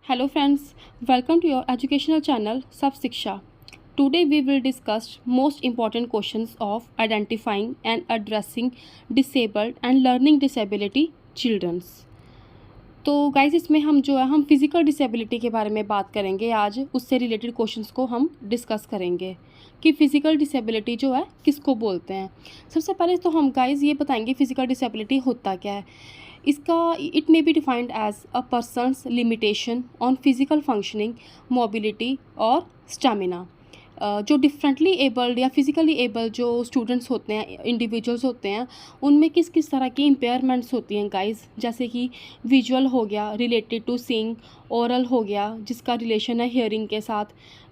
Hello friends, welcome to your educational channel Sab Shiksha. Today we will discuss most important questions of identifying and addressing disabled and learning disability children's. तो guys इसमें हम physical disability के बारे में बात करेंगे आज, उससे रिलेटेड क्वेश्चंस को हम डिस्कस करेंगे कि फ़िज़िकल डिसेबिलिटी जो है किसको बोलते हैं। सबसे पहले तो हम गाइस ये बताएंगे फ़िज़िकल डिसेबिलिटी होता क्या है। इसका it may be defined as a person's limitation on physical functioning, mobility और स्टेमिना। जो डिफरेंटली एबल्ड या फिज़िकली एबल्ड जो स्टूडेंट्स होते हैं, इंडिविजुअल्स होते हैं, उनमें किस किस तरह की इम्पेयरमेंट्स होती हैं गाइस, जैसे कि विजुअल हो गया रिलेटेड टू सीइंग, ओरल हो गया जिसका रिलेशन है हियरिंग के साथ,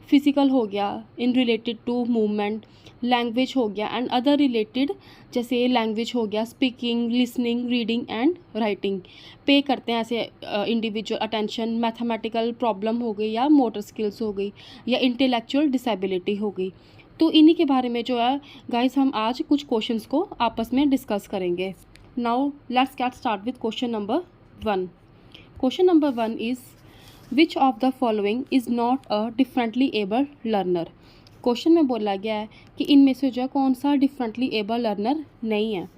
फिज़िकल हो गया in related to movement, language हो गया एंड अदर रिलेटेड जैसे लैंग्वेज हो गया speaking, listening, reading and writing पे करते हैं ऐसे इंडिविजुअल अटेंशन, मैथमेटिकल प्रॉब्लम हो गई या मोटर स्किल्स हो गई या इंटेलेक्चुअल डिसेबिलिटी हो गई। तो इन्हीं के बारे में जो है गाइस हम आज कुछ क्वेश्चंस को आपस में डिस्कस करेंगे। Now let's get start with question number 1. Question number 1 is which of the following is not a differently abled learner. Question में बोला गया है कि इनमें से जो है कौन सा डिफरेंटली एबल लर्नर नहीं है।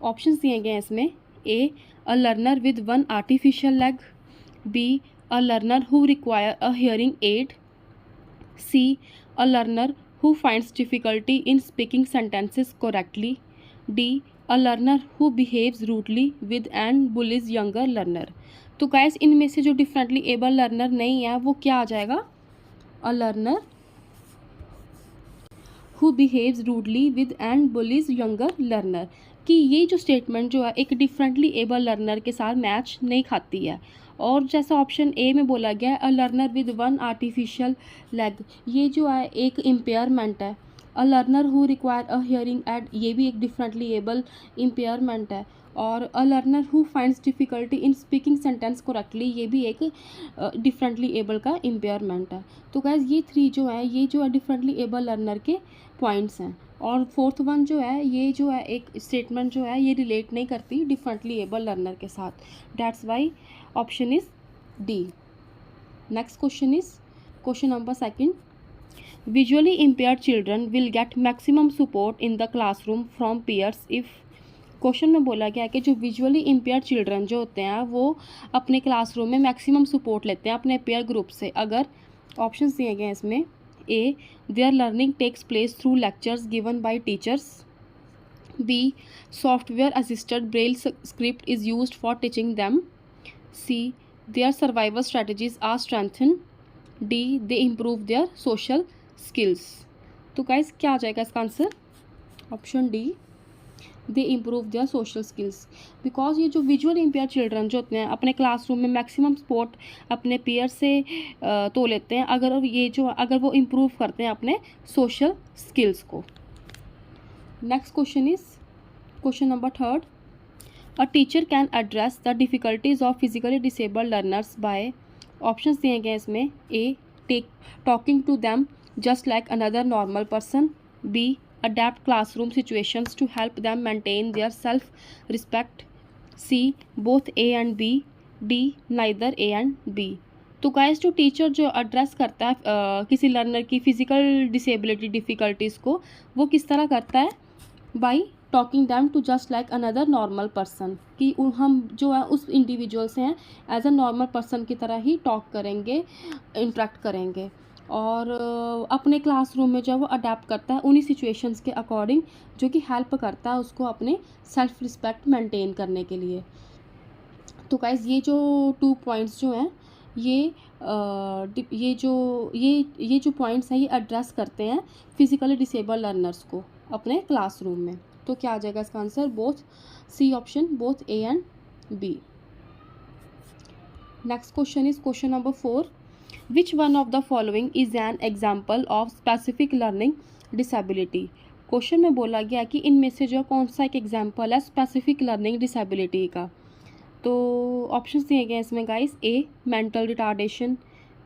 ऑप्शंस दिए गए हैं इसमें: A a learner with one artificial leg, B a learner who require a hearing aid, C a learner who finds difficulty in speaking sentences correctly, D a learner who behaves rudely with and bullies younger learner. तो guys इनमें से जो differently able learner नहीं है वो क्या आ जाएगा? अ learner who behaves rudely with and bullies younger learner. कि ये जो स्टेटमेंट जो है एक डिफरेंटली एबल लर्नर के साथ मैच नहीं खाती है। और जैसा ऑप्शन ए में बोला गया है अ learner with one artificial leg, ये जो है एक इम्पेयरमेंट है। अ learner who require a hearing add, ये भी एक डिफरेंटली एबल इम्पेयरमेंट है। और अ learner who finds difficulty in speaking sentence correctly, ये भी एक डिफरेंटली एबल का इम्पेयरमेंट है। तो गैस ये थ्री जो है ये जो है डिफरेंटली एबल लर्नर के पॉइंट्स हैं। और फोर्थ वन जो है ये जो है एक स्टेटमेंट जो है ये रिलेट नहीं करती डिफरेंटली एबल लर्नर के साथ। That's why option is D. Next question is question number 2. Visually impaired children will get maximum support in the classroom from peers if. Question में बोला गया है कि जो विजुअली इम्पेयर्ड चिल्ड्रन जो होते हैं वो अपने क्लासरूम में मैक्सिमम सपोर्ट लेते हैं अपने पेयर ग्रुप से अगर। ऑप्शंस दिए गए हैं इसमें: A their learning takes place through lectures given by teachers, B software assisted Braille script is used for teaching them, C their survival strategies are strengthen, D they improve their social skills. तो guys क्या आ जाएगा इसका answer? Option D, they improve their social skills. Because ये जो visual empire children जो होते हैं अपने क्लासरूम में मैक्सिमम सपोर्ट अपने पेयर से तो लेते हैं अगर वो इम्प्रूव करते हैं अपने सोशल स्किल्स को। Next question is question number 3. A teacher can address the difficulties of physically disabled learners by. Options दिए गए इसमें: A talking to them just like another normal person, B adapt classroom situations to help them maintain their self respect, C both A and B, D neither A and B। तो guys जो teacher जो address करता है किसी learner की physical disability difficulties को वो किस तरह करता है? By talking them to just like another normal person, कि हम जो है उस इंडिविजुअल से हैं एज अ नॉर्मल पर्सन की तरह ही टॉक करेंगे, इंटरेक्ट करेंगे। और अपने क्लासरूम में जो है वो अडेप्ट करता है उन्हीं सिचुएशंस के अकॉर्डिंग जो कि हेल्प करता है उसको अपने सेल्फ रिस्पेक्ट मेंटेन करने के लिए। तो गाइस ये जो 2 पॉइंट्स जो हैं ये जो पॉइंट्स हैं ये एड्रेस करते हैं फिजिकली डिसेबल लर्नर्स को अपने क्लासरूम में। तो क्या आ जाएगा इसका answer? Both C option, both A and B. Next question is question number 4. Which one of the following is an example of specific learning disability? Question में बोला गया कि इनमें से जो कौन सा एक एग्जाम्पल है स्पेसिफिक लर्निंग डिसेबिलिटी का। तो ऑप्शंस दिए गए इसमें guys: A mental retardation,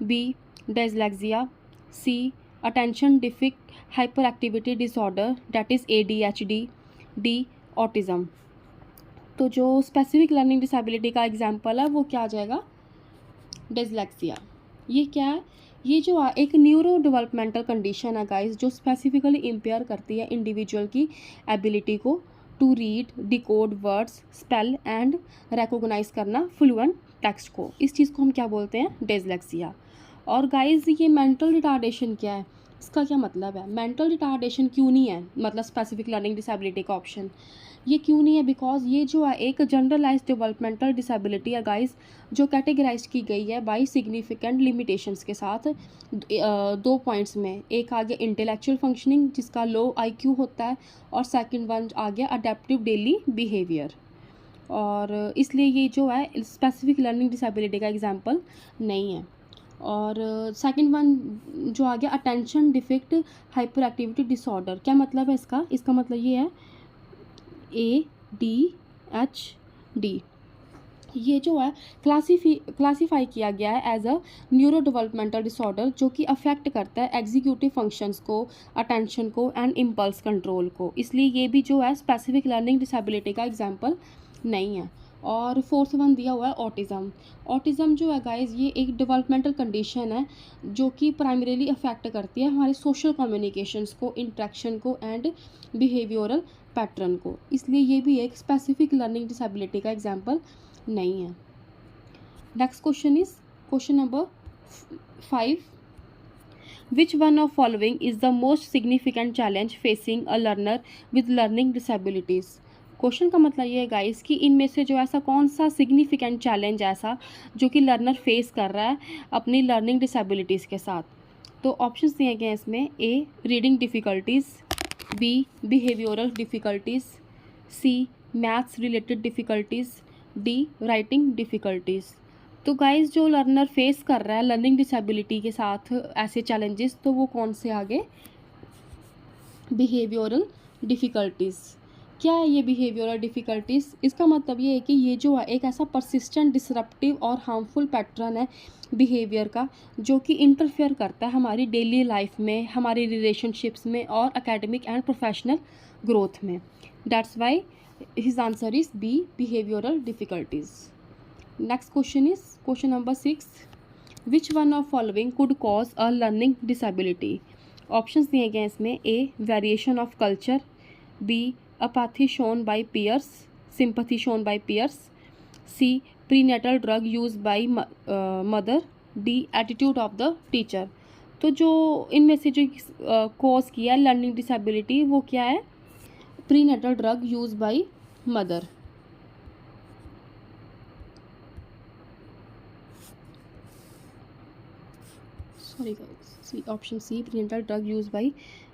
B dyslexia, C attention deficit hyperactivity disorder that is ADHD, D autism. तो जो स्पेसिफिक लर्निंग डिसेबिलिटी का एग्जाम्पल है वो क्या आ जाएगा? डिसलेक्सिया। ये क्या है? ये जो एक न्यूरो डेवलपमेंटल कंडीशन है गाइस, जो स्पेसिफिकली इम्पेयर करती है इंडिविजुअल की एबिलिटी को to read, decode words, spell and recognise करना फ्लुएंट टेक्स्ट को। इस चीज़ को हम क्या बोलते हैं? डिसलेक्सिया। और गाइस ये मेंटल रिटार्डेशन क्या है? इसका क्या मतलब है? मेंटल रिटार्डेशन क्यों नहीं है मतलब स्पेसिफिक लर्निंग डिसेबिलिटी का ऑप्शन? ये क्यों नहीं है? बिकॉज ये जो है एक जनरलाइज डेवलपमेंटल डिसेबिलिटी है गाइस, जो कैटेगराइज की गई है बाई सिग्निफिकेंट लिमिटेशंस के साथ। दो पॉइंट्स में, एक आ गया इंटेलेक्चुअल फंक्शनिंग जिसका लो IQ होता है, और सेकंड वन आ गया अडेप्टिव डेली बिहेवियर। और इसलिए ये जो है स्पेसिफिक लर्निंग डिसेबिलिटी का एग्जाम्पल नहीं है। और सेकंड वन जो आ गया attention deficit hyper activity disorder, क्या मतलब है इसका? इसका मतलब ये है ADHD। ये जो है क्लासीफाई किया गया है as a neuro developmental disorder, जो कि अफेक्ट करता है एग्जीक्यूटिव फंक्शंस को, अटेंशन को एंड इम्पल्स कंट्रोल को। इसलिए ये भी जो है स्पेसिफिक लर्निंग डिसेबिलिटी का एग्जाम्पल नहीं है। और फोर्थ वन दिया हुआ है ऑटिज़म। ऑटिज़म जो है गाइज ये एक डेवलपमेंटल कंडीशन है जो कि प्राइमरीली अफेक्ट करती है हमारे सोशल कम्युनिकेशंस को, इंट्रैक्शन को एंड बिहेवियरल पैटर्न को। इसलिए ये भी एक स्पेसिफिक लर्निंग डिसेबिलिटी का एग्जाम्पल नहीं है। Next question is question number 5। Which one of following is the most significant challenge facing a learner with learning disabilities? Question का मतलब ये है गाइस कि इनमें से जो ऐसा कौन सा सिग्निफिकेंट चैलेंज ऐसा जो कि लर्नर फेस कर रहा है अपनी लर्निंग डिसेबिलिटीज़ के साथ। तो ऑप्शंस दिए गए हैं इसमें, A reading difficulties, B behavioural difficulties, C maths related difficulties, D writing difficulties. तो गाइस जो लर्नर फेस कर रहा है लर्निंग डिसेबिलिटी के साथ ऐसे चैलेंजेस, तो वो कौन से आगे? Behavioural difficulties. क्या है ये बिहेवियरल डिफ़िकल्टीज़? इसका मतलब ये है कि ये जो है एक ऐसा परसिस्टेंट डिसरप्टिव और हार्मफुल पैटर्न है बिहेवियर का, जो कि इंटरफेयर करता है हमारी डेली लाइफ में, हमारी रिलेशनशिप्स में और एकेडमिक एंड प्रोफेशनल ग्रोथ में। That's why his answer is B behavioural difficulties. Next question is question number 6। Which one of following could cause a learning disability? Options दिए गए हैं इसमें, A variation of culture, B apathy shown by peers, sympathy shown by peers, C prenatal drug used by mother, D attitude of the teacher। तो जो इनमें से जो cause किया लर्निंग डिसेबिलिटी वो क्या है? Prenatal drug use by mother. Sorry guys, option C prenatal drug use by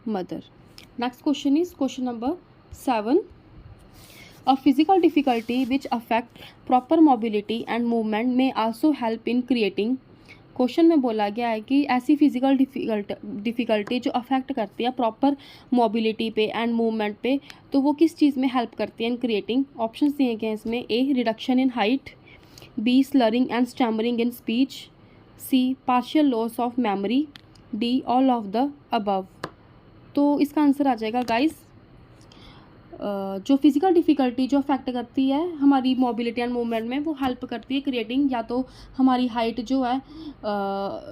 mother. Next question is question number 7। A physical difficulty which affect proper mobility and movement may also help in creating। Question में बोला गया है कि ऐसी physical difficulty जो affect करती है proper mobility पे एंड मूवमेंट पे, तो वो किस चीज़ में हेल्प करती है इन क्रिएटिंग? ऑप्शंस दिए गए हैं इसमें, A reduction in height, B slurring and stammering in speech, C partial loss of memory, D all of the above. तो इसका आंसर आ जाएगा गाइस, जो फिज़िकल डिफ़िकल्टी जो अफेक्ट करती है हमारी मोबिलिटी एंड मूवमेंट में, वो हेल्प करती है क्रिएटिंग या तो हमारी हाइट जो है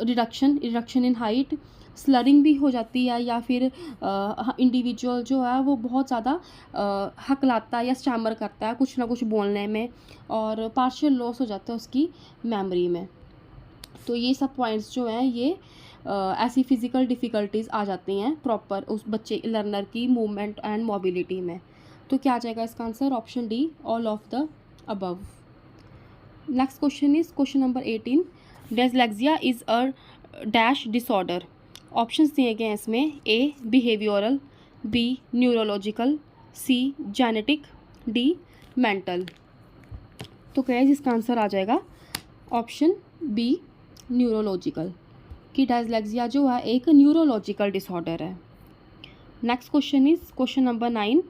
रिडक्शन इन हाइट, स्लरिंग भी हो जाती है, या फिर इंडिविजुअल जो है वो बहुत ज़्यादा हकलाता है या स्टैमर करता है कुछ ना कुछ बोलने में, और पार्शियल लॉस हो जाता है उसकी मेमोरी में। तो ये सब पॉइंट्स जो हैं ये ऐसी फ़िज़िकल डिफ़िकल्टीज़ आ जाती हैं प्रॉपर उस बच्चे लर्नर की मूवमेंट एंड मोबिलिटी में। तो क्या आ जाएगा इसका answer? Option D all of the above. Next question is question number 18। Dyslexia is a dash disorder. Options दिए गए हैं इसमें, ए बिहेवियरल, बी न्यूरोलॉजिकल, सी जेनेटिक, डी मेंटल। तो गाइस इसका आंसर आ जाएगा ऑप्शन बी न्यूरोलॉजिकल, कि डिसलेक्सिया जो है एक न्यूरोलॉजिकल डिसऑर्डर है। Next question is question number 9।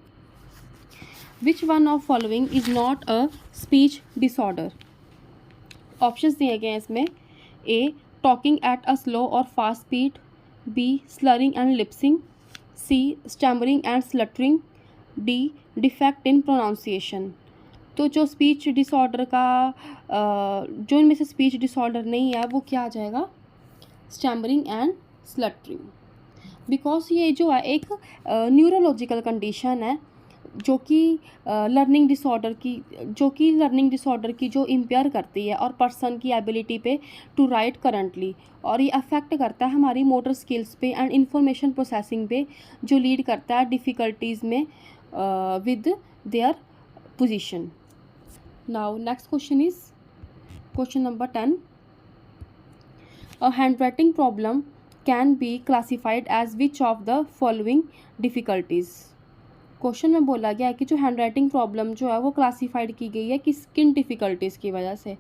Which one of following is not a speech disorder? Options दिए गए हैं इसमें, A talking at a slow और fast speed, B slurring and lisping, C stammering and cluttering, D defect in pronunciation. तो जो speech disorder का जो इनमें से स्पीच डिसऑर्डर नहीं है वो क्या आ जाएगा? Stammering and स्लटरिंग। बिकॉज ये जो है एक न्यूरोलॉजिकल कंडीशन है जो कि लर्निंग डिसऑर्डर की जो इम्पेयर करती है और पर्सन की एबिलिटी पे टू राइट करंटली, और ये अफेक्ट करता है हमारी मोटर स्किल्स पे एंड इंफॉर्मेशन प्रोसेसिंग पे, जो लीड करता है डिफ़िकल्टीज़ में with their position. Now next question is question number 10। A handwriting problem can be classified as which of the following difficulties. Question में बोला गया है कि जो हैंडराइटिंग प्रॉब्लम जो है वो क्लासिफाइड की गई है किन डिफ़िकल्टीज़ की वजह से।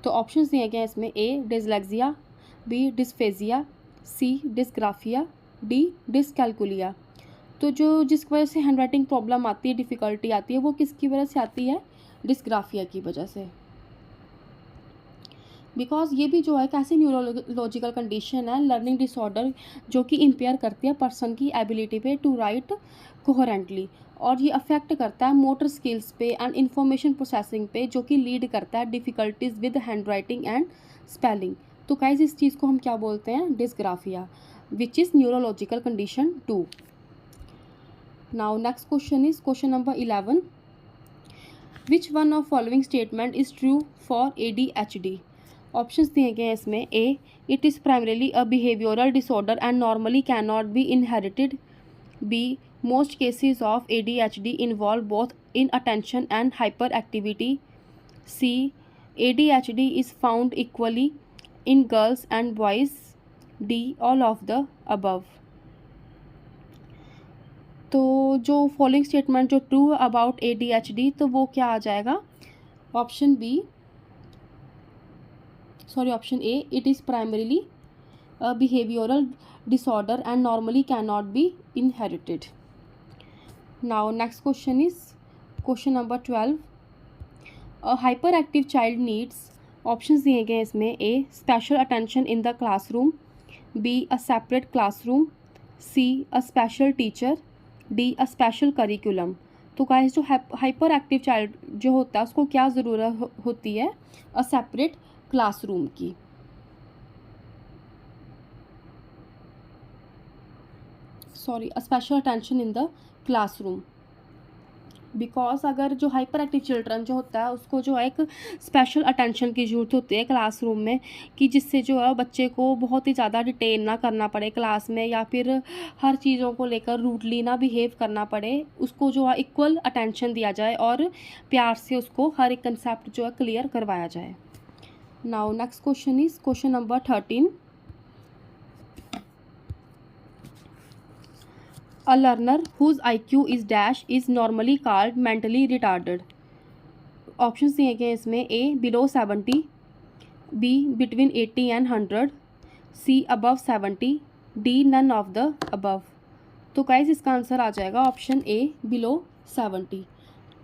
तो ऑप्शंस दिए गए हैं इसमें, ए डिसलेक्सिया, बी डिस्फेजिया, सी डिस्ग्राफिया, डी डिसकैल्कुलिया। तो जिस वजह से हैंडराइटिंग प्रॉब्लम आती है, डिफ़िकल्टी आती है, वो किसकी वजह से आती है? डिस्ग्राफिया की वजह से। बिकॉज ये भी जो है कैसी न्यूरोलॉजिकल कंडीशन है, लर्निंग डिसऑर्डर, जो कि इम्पेयर करती है पर्सन की एबिलिटी पे टू राइट कोहेरेंटली, और ये अफेक्ट करता है मोटर स्किल्स पे एंड इंफॉर्मेशन प्रोसेसिंग पे, जो कि लीड करता है difficulties with handwriting and spelling. तो गाइस इस चीज़ को हम क्या बोलते हैं? Dysgraphia, which is neurological condition 2। Now next question is question number 11। Which one of following statement is true for ADHD? Options दिए गए हैं इसमें, A it is primarily a behavioural disorder and normally can not B inherited, B most cases of ADHD involve both inattention and hyperactivity, C ADHD is found equally in girls and boys, D all of the above। तो जो following statement जो true about ADHD, तो वो क्या आ जाएगा? Option A it is primarily a behavioural disorder and normally cannot be inherited। Now next question is question number 12। A hyperactive child needs, options दिए गए इसमें, A special attention in the classroom, B a separate classroom, C a special teacher, D a special curriculum। तो guys जो hyper active child जो होता है उसको क्या ज़रूरत होती है? अ सेपरेट क्लासरूम की। A special attention in the classroom. Because अगर जो हाइपर एक्टिव चिल्ड्रन जो होता है उसको जो है एक स्पेशल अटेंशन की ज़रूरत होती है क्लासरूम में, कि जिससे जो है बच्चे को बहुत ही ज़्यादा डिटेन ना करना पड़े क्लास में, या फिर हर चीज़ों को लेकर रूडली ना बिहेव करना पड़े, उसको जो है इक्वल अटेंशन दिया जाए और प्यार से उसको हर एक कंसेप्ट जो है क्लियर करवाया जाए। Now next question is question number 13। A learner whose IQ is dash is normally called mentally retarded। Options दिए गए इसमें, A below 70, B between 80 and 100, C above 70, D none of the above। तो guys इसका answer आ जाएगा option A below 70,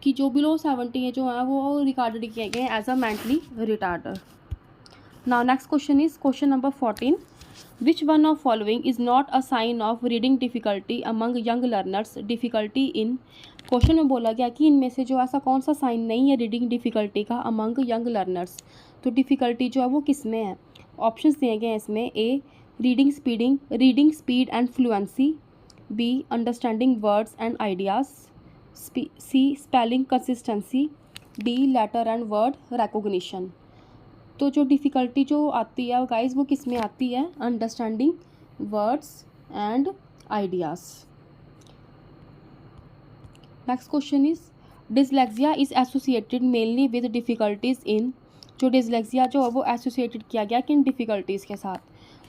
कि जो below 70 है जो है वो रिकॉर्डेड किए गए as a mentally retarded. Now next question is question number 14। Which one of following is not a sign of reading difficulty among young learners? Difficulty in, question में बोला गया कि इनमें से जो ऐसा कौन सा साइन नहीं है रीडिंग डिफ़िकल्टी का अमंग यंग लर्नर्स। तो डिफ़िकल्टी जो है वो किस में है? ऑप्शंस दिए गए हैं इसमें, A reading speed and fluency, B understanding words and ideas, C spelling consistency, D letter and word recognition. तो जो डिफ़िकल्टी जो आती है गाइस वो किस में आती है? Understanding words and ideas. Next question is dyslexia is associated mainly with difficulties in, जो डिसलेक्सिया जो है वो एसोसिएटेड किया गया किन डिफ़िकल्टीज़ के साथ?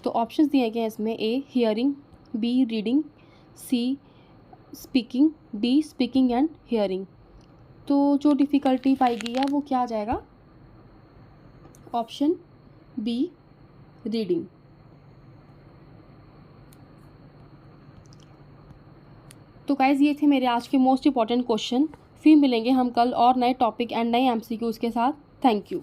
तो ऑप्शंस दिए गए हैं इसमें, A hearing, B reading, C speaking, D speaking and hearing. तो जो डिफ़िकल्टी पाई गई है वो क्या आ जाएगा? Option B reading. तो गाइज ये थे मेरे आज के मोस्ट इंपॉर्टेंट क्वेश्चन। फिर मिलेंगे हम कल और नए टॉपिक एंड नए MCQs के साथ। Thank you.